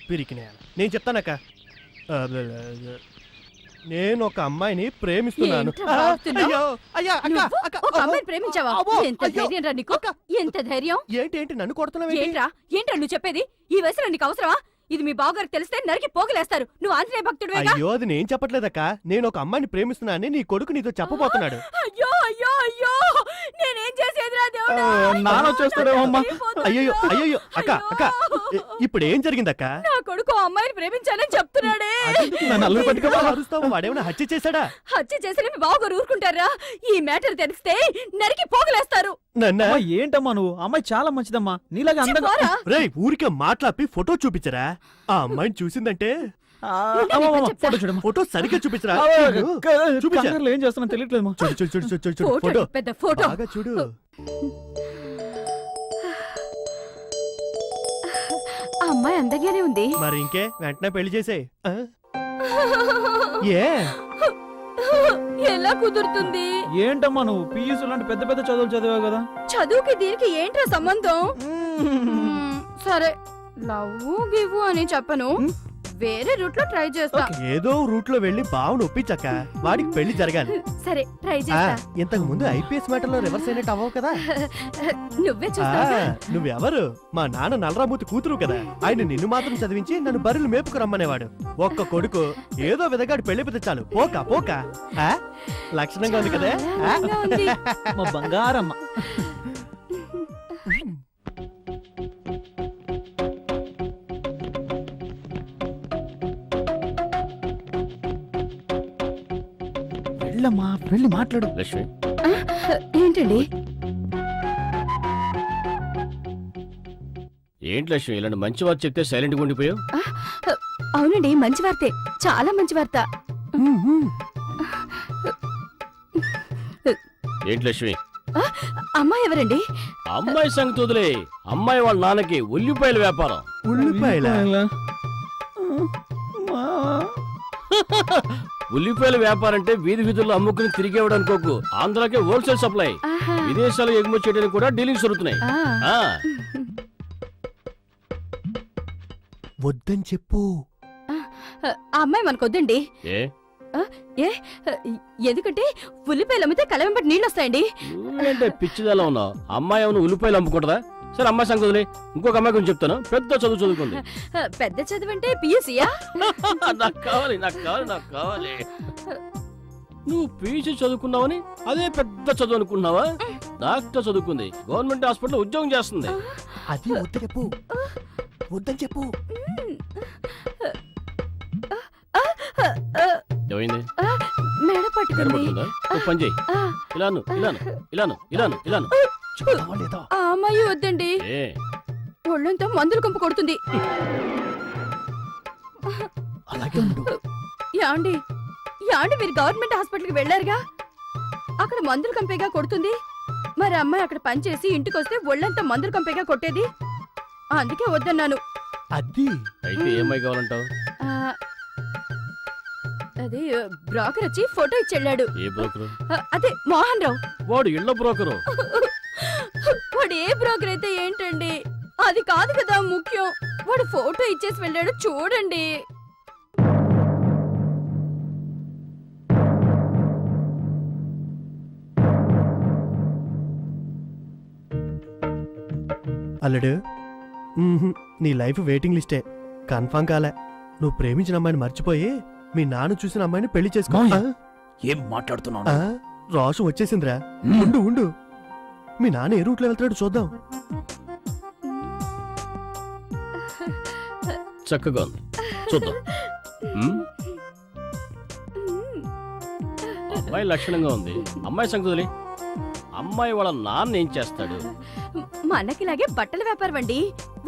పిరికినే. నేను చెప్తానక్క, నేను ఒక అమ్మాయిని ప్రేమిస్తున్నాను. ఏంట్రా బాగుతున్నావ్? అయ్యో, అయ్యా, అక్క, నువ్వు అక్క, ఒక అమ్మాయిని ప్రేమించావా? అబ్బో, ఎంత అయ్యో, ధైర్యం రా నీకు? అక్క. ఎంత ధైర్యం? ఏంటి నన్ను కొడుతున్నావు? ఏంట్రా ఏంట్రా నువ్వు చెప్పేది? ఈ వయసులో నీకు అవసరమా? ఇది మీ బావగారికి తెలిస్తే నరికి పోగులేస్తారు. నువ్వు ఆంజనేయ భక్తుడివేగా? అయ్యో, అది నేను చెప్పట్లేదక్క, నేను ఒక అమ్మాయిని ప్రేమిస్తున్నానని నీ కొడుకు నీతో చెప్పబోతున్నాడు. అయ్యో అయ్యో అయ్యో, నేనేం చేసేదిరా దేవుడా? నాన్న వచ్చేస్తాడేమో అమ్మా. అయ్యో అయ్యో, అక్క అక్క, ఇప్పుడు ఏం జరిగిందక్క? నా కొడుకు ఆ అమ్మాయిని ప్రేమించాలని చెప్తున్నాడే. నన్ను అల్లుడు పట్టుకోమా. అరుస్తావు, వాడేమైనా హత్య చేశాడా? హత్య చేసిన మీ బావగారు ఊరుకుంటారా? ఈ మ్యాటర్ తెలిస్తే నరికి పోగులేస్తారు. నన్నా అమ్మా, ఏంటమ్మా నువ్వు? అమ్మాయి చాలా మంచిదమ్మా, నీలాగా అందంగా. పోరా. రేయ్, ఊరికే మాట్లాపి ఫోటో చూపించరా? ఆ అమ్మాయిని చూసిందంటే ఫోటో చూడమ్మా. ఫోటో సరిగ్గా చూపించరా? చూపించా. కంగారులో ఏం చేస్తున్నా తెలియట్లేదు. చూడు చూడు చూడు చూడు చూడు చూడు, ఫోటో ఫోటో పెద్ద ఫోటో. బాగా చూడు. ఆ అమ్మాయి అందంగానే ఉంది. మరి ఇంకే, వెంటనే పెళ్లి చేసేయ్. ఆ? ఏ ఎలా కుదురుతుంది? ఏంటమ్మా నువ్వు పియూసీ లాంటి పెద్ద పెద్ద చదువులు చదివావు కదా. చదువుకి దీనికి ఏంట్రా సంబంధం? సరే, లవ్వు గివ్వు అని చెప్పను, వేరే రూట్ లో ట్రై చేస్తా. ఏదో రూట్ లో వెళ్ళి బావును ఒప్పించక్క, వాడికి పెళ్లి జరగాలి. సరే ట్రై ఆ, చేస్తా. ఇంతకు ముందు ఐపీఎస్ మ్యాటర్ లో రివర్స్ అయినట్టు అవ్వవు కదా. నువ్వే ఆ, చూస్తావా? నువ్వెవరు? మా నాన్న నల్లరామూర్తి కూతురు కదా, ఆయన నిన్ను మాత్రం చదివించి నన్ను బర్రెలు మేపుకు రమ్మనేవాడు. ఒక్క కొడుకు, ఏదో విధంగా పెళ్లి పెద్ద చాలు, పోక పోక. ఆ? లక్షణంగా ఉంది కదా. ఆ? అందంగా ఉంది. మా బంగారమ్మ. వెళ్ళమ్మా, వెళ్ళి మాట్లాడు. లక్ష్మి, ఏంటండి? ఏంటి లక్ష్మి ఇలాంటి మంచి వార్త చెప్తే సైలెంట్గా ఉండిపోయావు? అవునండి, మంచి వార్తే, చాలా మంచి వార్త. ఏంటి లక్ష్మి? అమ్మాయి ఎవరండి? అమ్మాయి సంగతి వదిలే. అమ్మాయి వాళ్ళ నాన్నకి ఉల్లిపాయల వ్యాపారం. ఉల్లిపాయల ఉల్లిపాయల వ్యాపారం అంటే వీధి వీధుల్లో అమ్ముకుని తిరిగేవాడు అనుకోకు. ఆంధ్రాకే హోల్సేల్ సప్లై. ఆహా. విదేశాలకు ఎగుమతి చేయడానికి కూడా డీలింగ్స్ జరుగుతున్నాయి. ఆ. ఆ, వద్దని చెప్పు. ఆ అమ్మాయి మనకొద్దండి. ఏ ఎందుకంటే ఉల్లిపాయలు అమ్మితే కళ్ళ వెంబడి నీళ్ళు వస్తాయండి. నువ్వేంటే పిచ్చిదలా ఉన్నావు? అమ్మాయి ఏమైనా ఉల్లిపాయలు అమ్ముకుంటుందా? సరే అమ్మాయి సంగతి వదిలే. ఇంకొక అమ్మాయి గురించి చెప్తాను. పెద్ద చదువు చదువుకుంది. పెద్ద చదువు అంటే పిఎస్సియా? నాకు కావాలి, నాకు కావాలి, నాకు కావాలి. నువ్వు పీజీ చదువుకున్నావని అదే పెద్ద చదువు అనుకున్నావా? డాక్టర్ చదువుకుంది, గవర్నమెంట్ హాస్పిటల్ ఉద్యోగం చేస్తుంది. అది వద్దు చెప్పు. వద్దని చెప్పు. ఏమైంది? మెడ పట్టుకుంది. కనబడుతుందా? ఓ పని చేయి. ఇలాను ఇలాను ఇలాను ఇలాను ఇలాను. చెప్తావా లేదా? ఆ అమ్మాయి వద్దండి. ఏ ఒళ్ళంతా మందులు కంపు కొడుతుంది. అలాగే ఉండు. యాండి మీరు గవర్నమెంట్ హాస్పిటల్కి వెళ్ళారుగా? అక్కడ మందులు కంపేగా కొడుతుంది. మరి అమ్మాయి అక్కడ పనిచేసి ఇంటికి వస్తే ఒళ్ళంతా మందులు కంపేగా కొట్టేది. అందుకే వద్దన్నాను. అది అయితే ఏమై కావాలంటావు? ఆ, అది బ్రోకర్ వచ్చి ఫోటో ఇచ్చెళ్ళాడు. ఏ బ్రోకరు? అదే మోహన్ రావు. వాడు ఇళ్ళ బ్రోకరు. వాడు ఏ బ్రోకర్ అయితే ఏంటండి? అది కాదు కదా ముఖ్యం. వాడు ఫోటో ఇచ్చేసి వెళ్ళాడు, చూడండి. అల్లుడు, నీ లైఫ్ వెయిటింగ్ లిస్టే. కన్ఫర్మ్ కాలే. నువ్వు ప్రేమించిన అమ్మాయిని మర్చిపోయి మీ నాన్న చూసిన అమ్మాయిని పెళ్లి చేసుకో. ఏం మాట్లాడుతున్నావు? ఆ, రోషం వచ్చేసిందిరా. ఉండు ఉండు. మీ నాన్న ఏ రూట్లో వెళ్తాడు చూద్దాం. చక్కగా ఉంది, చూద్దాం. ఉమ్, అమ్మాయి లక్షణంగా ఉంది. అమ్మాయి సంగతి వదిలే. అమ్మాయి వాళ్ళ నాన్న ఏం చేస్తాడు? మనకిలాగే బట్టల వ్యాపారం అండి.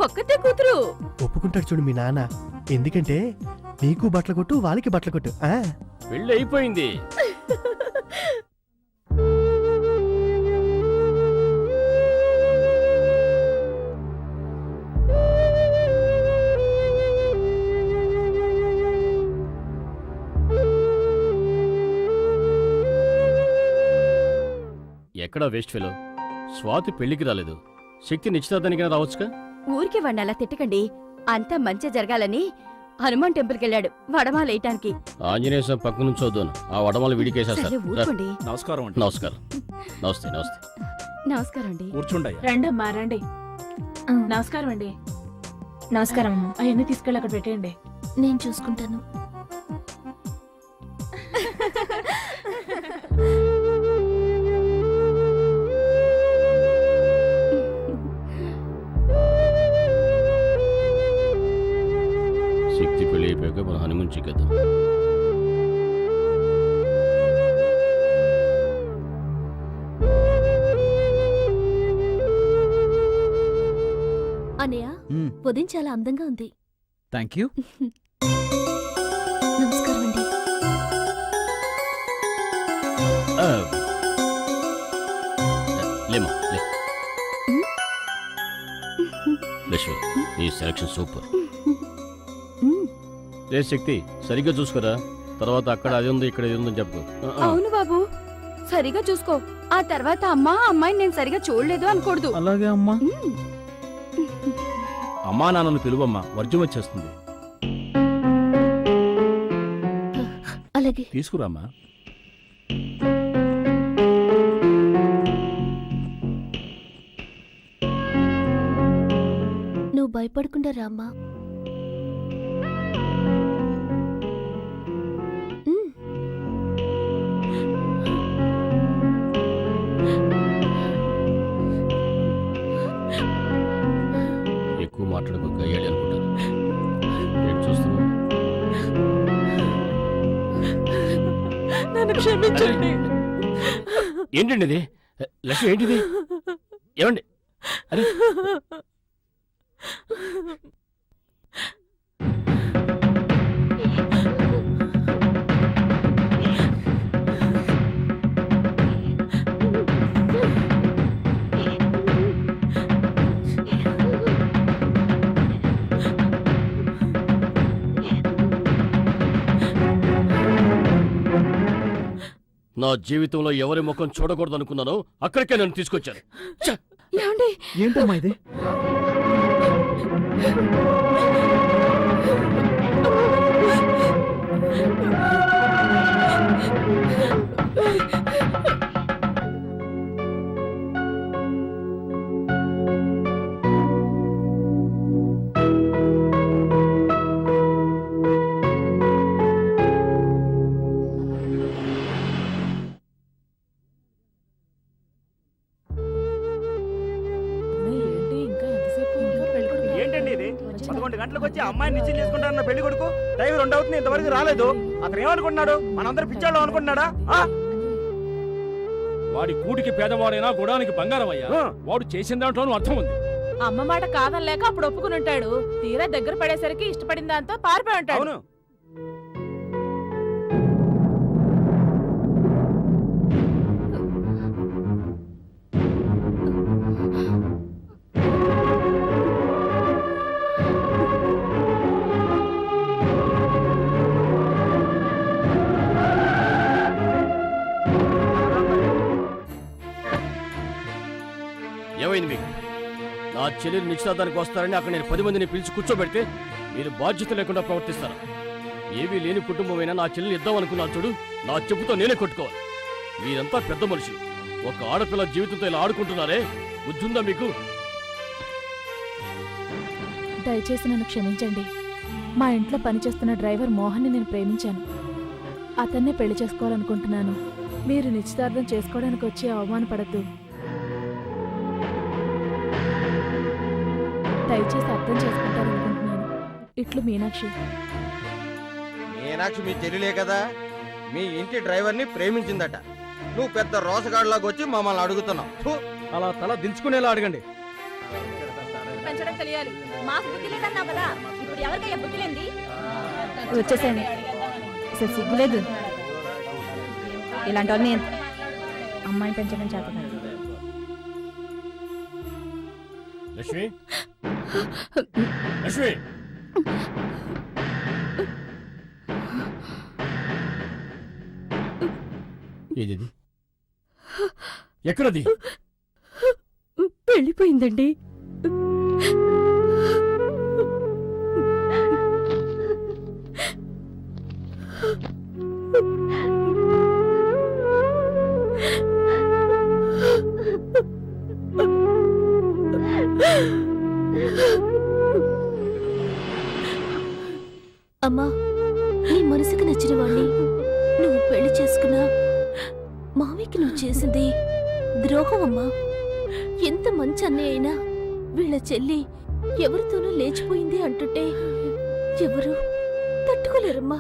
ఒక్కతే కూతురు. ఒప్పుకుంటాడు చూడు మీ నాన్న. ఎందుకంటే నీకు బట్టలు కొట్టు, వాళ్ళకి బట్టలు కొట్టు. ఆ పెళ్ళి అయిపోయింది. ఎక్కడా వేస్ట్ ఫెలో? స్వాతి పెళ్లికి రాలేదు. శక్తి నిశ్చితార్థానికి రావచ్చుగా? ఊరికి వాడిని అలా తిట్టకండి. అంతా మంచి జరగాలని హనుమాన్ టెంపుల్కి వెళ్ళాడు వడమాలేయటానికి. ఆంజనేయ స్వామి పక్క నుంచి వద్దాను. ఆ వడమలు సరే, విడికేసేస్తారు. ఊరుకోండి. నమస్కారం అండి. నమస్కారం. నమస్తే నమస్తే. నమస్కారం అండి. కూర్చోండి. రండి అమ్మా రండి. నమస్కారం అండి. నమస్కారం అమ్మా. అవన్నీ తీసుకెళ్ళి అక్కడ పెట్టేయండి. నేను చూసుకుంటాను. శక్తి పెళ్లి అయిపోయాక మన హనుమాన్ చిక్కేద్దాం. అనయ్య, ఉదయం చాలా అందంగా ఉంది. Thank you. నమస్కారం అండి. ఆ, లేమ్మా లే. లక్ష్మి, నీ సెలక్షన్ సూపర్. లే శక్తి, సరిగ్గా చూసుకోరా. తర్వాత అక్కడ అది ఉంది, ఇక్కడ ఇది ఉందని చెప్పు. అవును బాబు, సరిగా చూసుకో. ఆ తర్వాత అమ్మాయిని నేను సరిగా చూడలేదు అనకూడదు. అలాగే అమ్మా. అమ్మా నాన్నను పిలువమ్మా, వర్జం వచ్చేస్తుంది. అలాగే. తీసుకురామ్మా. నువ్వు భయపడకుండా రామ్మా. ఎక్కువ మాట్లాడుకో, గయ్యాలి అనుకుంటాను. ఏంటి చూస్తున్నావు? నన్ను క్షమించండి. ఏంటండి ఇది? లక్ష్మి ఏంటిది? ఏమండి? అరే నా జీవితంలో ఎవరి ముఖం చూడకూడదు అనుకున్నానో అక్కడికే నన్ను తీసుకొచ్చాను. ఛ! ఏమండి ఏంటమ్మా ఇది? ఏంటి ఇంకా ఎంతసేపు ఇంకా పెళ్ళికొడుకు ఏంటండి ఇది 11 గంటలకు వచ్చి అమ్మాయిని నిశ్చయం చేసుకుంటారన్న పెళ్లి కొడుకు టైం 2 అవుతుంది, ఇంతవరకు రాలేదు. అతను ఏమనుకుంటున్నాడు? మనందరూ పిచ్చాడు అనుకుంటున్నాడా? వాడి కూటికి పేదవాడైనా గుడానికి బంగారం అయ్యా. వాడు చేసిన దాంట్లోనూ అర్థం ఉంది. అమ్మ మాట కాదనలేక అప్పుడు ఒప్పుకుని ఉంటాడు. తీరా దగ్గర పడేసరికి ఇష్టపడిన దాంతో పారిపోయి ఉంటాడు. అవును. ఏమైంది మీకు? నా చెల్లెలు నిశ్చితార్థానికి వస్తారని అక్కడ నేను 10 మందిని పిలిచి కూర్చోబెడితే మీరు బాధ్యత లేకుండా ప్రవర్తిస్తారు. ఏవీ లేని కుటుంబమైనా నా చెల్లెని ఇద్దాం అనుకున్నాను చూడు, నా చెప్పుతో నేనే కొట్టుకోవాలి. మీరంతా పెద్ద మనుషులు. ఒక ఆడపిల్ల జీవితంతో ఇలా ఆడుకుంటున్నారే, బుద్ధుందా మీకు? దయచేసి నన్ను క్షమించండి. మా ఇంట్లో పనిచేస్తున్న డ్రైవర్ మోహన్ని నేను ప్రేమించాను. అతన్నే పెళ్లి చేసుకోవాలనుకుంటున్నాను. మీరు నిశ్చితార్థం చేసుకోవడానికి వచ్చి అవమానపడద్దు. దయచేసి అర్థం చేసుకుంటారనుకుంటున్నాను. ఇట్లు మీనాక్షి. మీనాక్షి మీ చెల్లిలే కదా? మీ ఇంటి డ్రైవర్ని ప్రేమించిందట. నువ్వు పెద్ద రోసగాడిలాగా వచ్చి మమ్మల్ని అడుగుతున్నావు. ఫు! అలా తల దించుకునేలా అడగండి. పెంచడం తెలియాలి. మాకు బుద్ధి లేదన్నావు కదా, ఇప్పుడు ఎవరికయ్యా బుద్ధి లేంది? వచ్చేసాను. అసలు సిగ్గులేదు ఇలాంటి వాళ్ళని. అమ్మాయిని పెంచడం చేత కాదు. లక్ష్మి, లక్ష్మి, ఏది ఎక్కడది? వెళ్ళిపోయిందండి. అమ్మా, నీ మనసుకు నచ్చిన వాణ్ణి నువ్వు పెళ్లి చేసుకున్నా మావికి నువ్వు చేసింది ద్రోహం అమ్మా. ఎంత మంచి అన్నయ్య అయినా వీళ్ళ చెల్లి ఎవరితోనూ లేచిపోయింది అంటుంటే ఎవరు తట్టుకోలేరమ్మా.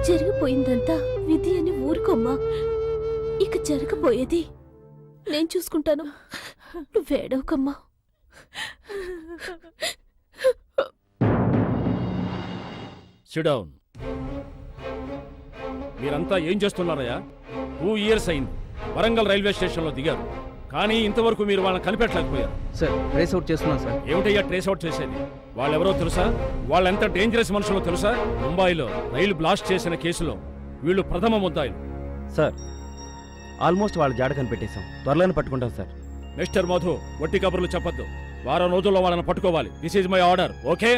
జరిగిపోయిందంతా విధి అని ఊరుకోమ్మా. ఇక జరగబోయేది నేను చూసుకుంటాను. నువ్వేడవకమ్మా. Sit down. మీరంతా ఏం చేస్తున్నారయ్యా? 2 years అయింది. వరంగల్ రైల్వే స్టేషన్లో దిగారు, కానీ ఇంతవరకు మీరు వాళ్ళని కనిపెట్టలేకపోయారు. సార్ ట్రేస్ అవుట్ చేస్తున్నాం సార్. ఏమిటయ్యా ట్రేస్ అవుట్ చేసేది? వాళ్ళెవరో తెలుసా? వాళ్ళెంత డేంజరస్ మనుషులో తెలుసా? ముంబైలో రైలు బ్లాస్ట్ చేసిన కేసులో వీళ్ళు ప్రథమ ముద్దాయిలు. సార్, ఆల్మోస్ట్ వాళ్ళ జాడ కనిపెట్టేశాం. త్వరలోనే పట్టుకుంటాం సార్. మిస్టర్ మధు, వట్టి కబుర్లు చెప్పొద్దు. వారం రోజుల్లో వాళ్ళని పట్టుకోవాలి. This is my order. Okay?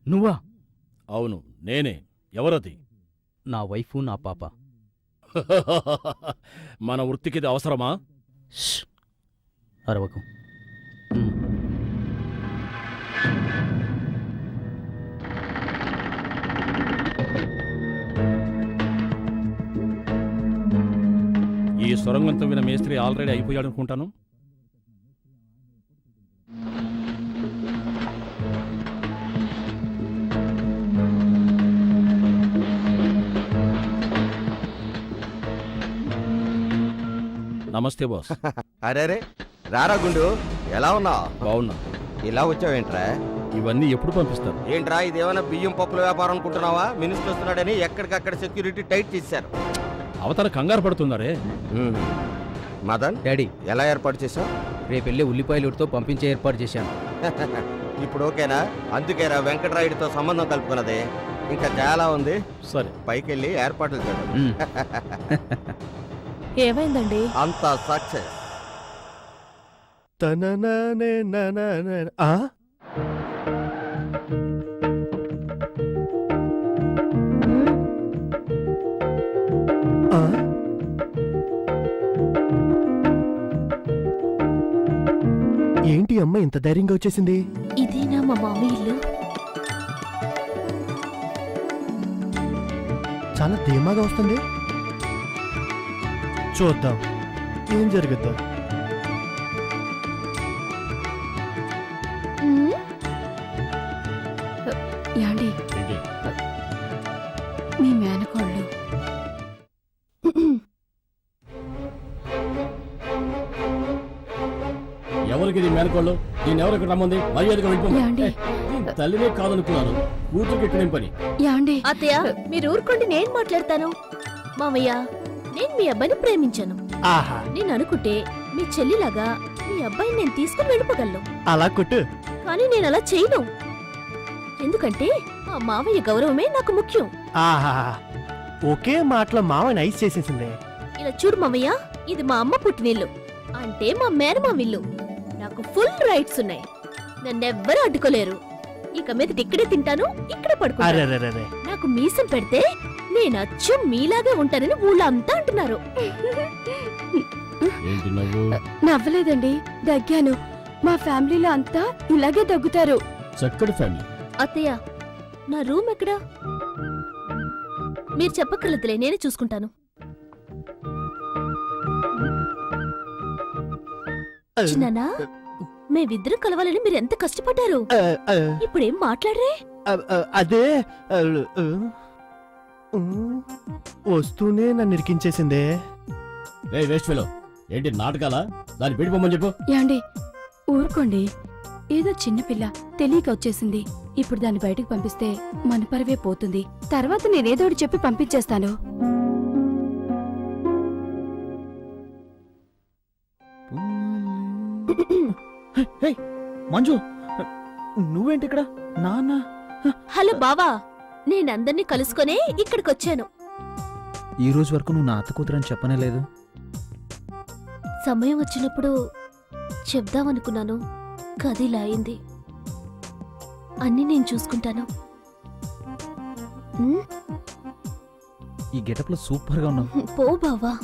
నువ్వా? అవును, నేనే. ఎవరది? నా వైఫు, నా పాప. మన వృత్తికిది అవసరమా? అరవకు. ఈ సొరంగం తవ్విన మేస్త్రి ఆల్రెడీ అయిపోయాడు అనుకుంటాను. నమస్తే బాస్. అరే రారా గుండు, ఎలా ఉన్నావు? బాగున్నా. ఇలా వచ్చావేంట్రా? ఇవన్నీ ఎప్పుడు పంపిస్తారు? ఏంట్రా ఇదేమైనా బియ్యం పప్పుల వ్యాపారం అనుకుంటున్నావా? మినిస్టర్ వస్తున్నాడని ఎక్కడికక్కడ సెక్యూరిటీ టైట్ చేశారు. అవతల కంగారు పడుతున్నారే. మదన్ డాడీ, ఎలా ఏర్పాటు చేశావు? రేపెళ్ళి ఉల్లిపాయలుడితో పంపించే ఏర్పాటు చేశాను. ఇప్పుడు ఓకేనా? అందుకేరా వెంకటరాయుడితో సంబంధం కలుపుకున్నది. ఇంకా చాలా ఉంది. సరే, పైకెళ్ళి ఏర్పాట్లు చేద్దాం. ఏమైందండి? అంతా సక్సెస్. తనననే నననన. ఆ? ఆ? ఏంటి అమ్మ ఇంత ధైర్యంగా వచ్చేసింది? ఇదేనా మా మామయ్య ఇల్లు? చాలా ధీమాగా వస్తుంది. చూద్దాం ఏం జరుగుద్దా. యాండి ఏంటి? మీ మేనకోళ్ళు ఎవరికి ఇది మేనకోళ్ళు? దీన్ని ఎవరు ఇక్కడ రమ్మంది? మర్యాదగా యాండి వెళ్ళిపోయి తల్లినే కాదనుకున్నాను. కూతురికి ఇక్కడేం పని? యాండి అత్తయ్య మీరు ఊరుకోండి, నేను మాట్లాడతాను. మామయ్య, నేను మీ అబ్బాయిని ప్రేమించాను. ఆహా, నేను అనుకుంటే మీ చెల్లిలాగా మీ అబ్బాయిని నేను తీసుకుని వెళ్ళిపోగలను. అలా కొట్టు. కానీ నేను అలా చేయను. ఎందుకంటే మా మావయ్య గౌరవమే నాకు ముఖ్యం. ఆహా, ఒకే మాటలో మావని ఐస్ చేసేసింది. ఇలా చూడు మామయ్య, ఇది మా అమ్మ పుట్టినిల్లు, అంటే మా మేనమామిల్లు. నాకు ఫుల్ రైట్స్ ఉన్నాయి. నన్నెవ్వరూ అడ్డుకోలేరు. ఇక మీద ఇక్కడే తింటాను, ఇక్కడే పడుకుంటాను. అరెరెరెరె. నాకు మీసం పెడితే నేను అచ్చం మీలాగే ఉంటానని ఊళ్ళో అంతా అంటున్నారు. ఏంటి నవ్వు? నవ్వలేదండి, దగ్గాను. మా ఫ్యామిలీలో అంతా ఇలాగే దగ్గుతారు. చక్కటి ఫ్యామిలీ. అత్తయ్య, నా రూమ్ ఎక్కడా? మీరు చెప్పక్కర్లేదులే, నేనే చూసుకుంటాను. చిన్నానా, మేమిద్దరం కలవాలని మీరు ఎంత కష్టపడ్డారు. ఇప్పుడేం మాట్లాడరే? అదే వస్తూనే నన్ను ఇరికించేసిందే. రేయ్ వేస్ట్ ఫెలో, ఏంటి నాటకాలా? దాన్ని పెడిపోమని చెప్పు. యాండి ఊరుకోండి, ఏదో చిన్నపిల్ల తెలియక వచ్చేసింది. ఇప్పుడు దాన్ని బయటకు పంపిస్తే మన పరువే పోతుంది. తర్వాత నేనేదోటి చెప్పి పంపించేస్తాను. మంజు, నువ్వేంటి ఇక్కడ? నాన్న. హలో బావా, నేనందర్నీ కలుసుకొనే ఇక్కడికొచ్చాను. ఈ రోజు వరకు నువ్వు నా అత్త కూతురని చెప్పనే లేదు. సమయం వచ్చినప్పుడు చెప్దామనుకున్నాను, కదిలా అయింది. అన్నీ నేను చూసుకుంటాను. ఈ గెటప్ లో సూపర్ గా ఉన్నావు. పో బావా.